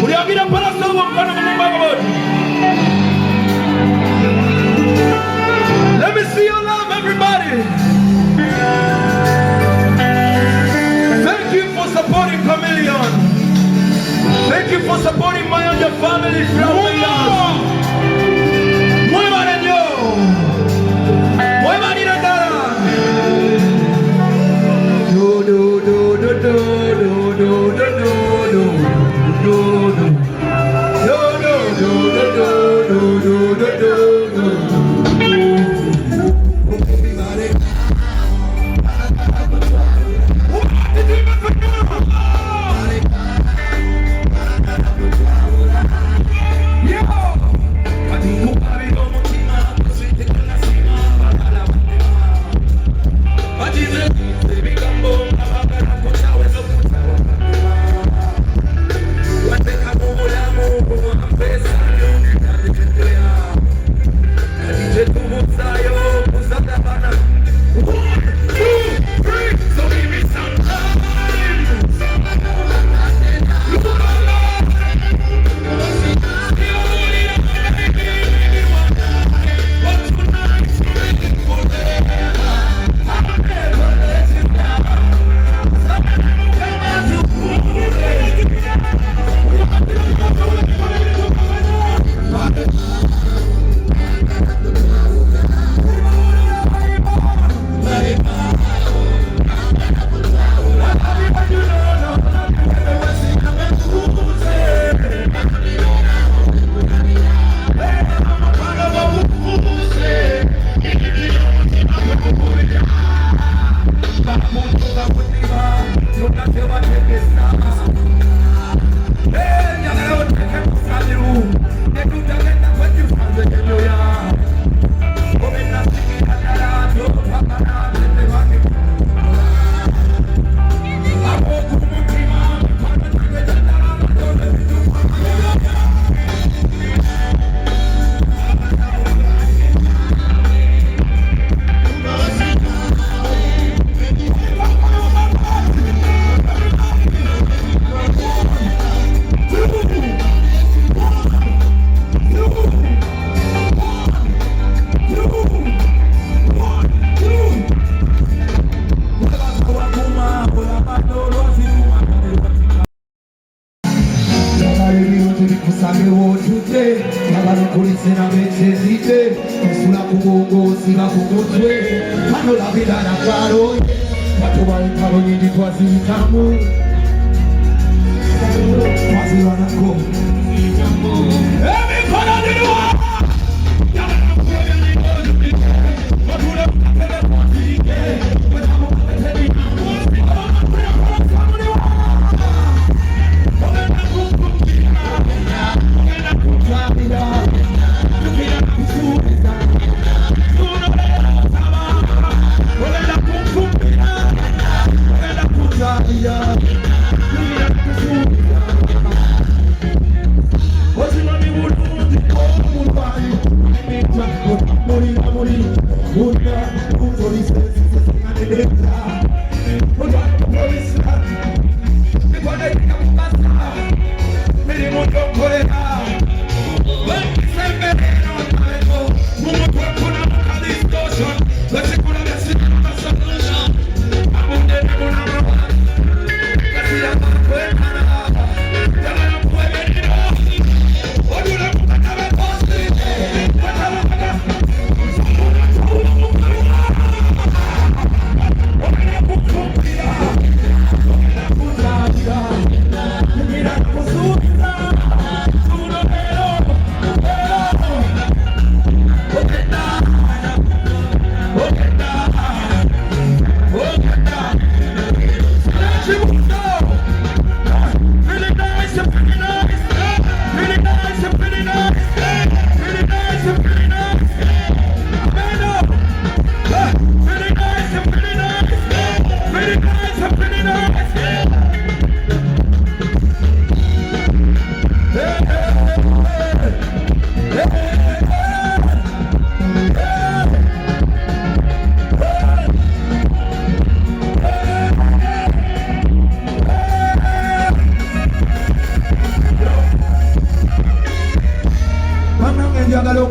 Uliagira para sawa mkono Mungu. Let me see your love, everybody. Thank you for supporting Chameleon. Thank you for supporting my and your family throughout the years. Mueva de Dios. Mueva de nada. Do do do do do do do do do do do. Do do do do do do do do.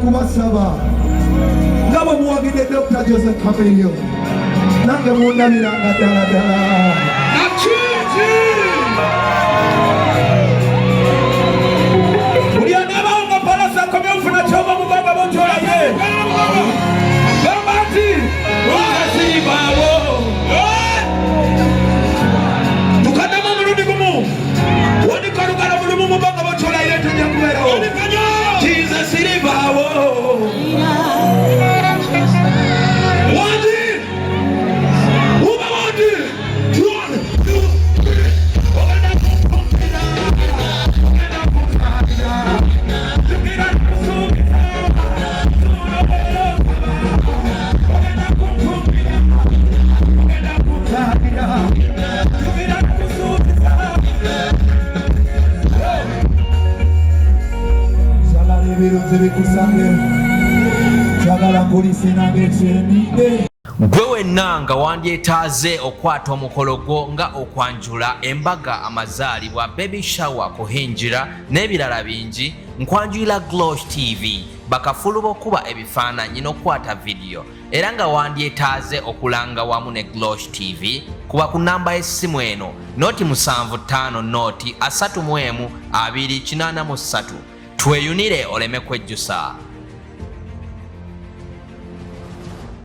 kubasaba nga bwe muwagidde Dr. Joseph Chameleon nange mundabiranga ddala ddala. buli anaabawo nga palasi akomye okufuna kyoma mubanga bokyolaye gamba nti wasiribaawo tukaddamu omulundi gumu wandika olugalo bulumu mubanga bokyolaire tujja kubeerawo kiza siribaawo wandi uba wandi gwe wenna nga wandyetaaze okwata omukolo gwo nga okwanjula embaga amazaalibwa baby shower kuhinjira n'ebirala bingi nkwanjulira Glosh TV bakafulu b'okuba ebifaananyi n'okwata vidiyo era nga wandyetaaze okulanga wamu ne Glosh TV kuba ku namba y'essimu eno noti 75 noti 31 283 tweyunire oleme kwejjusa.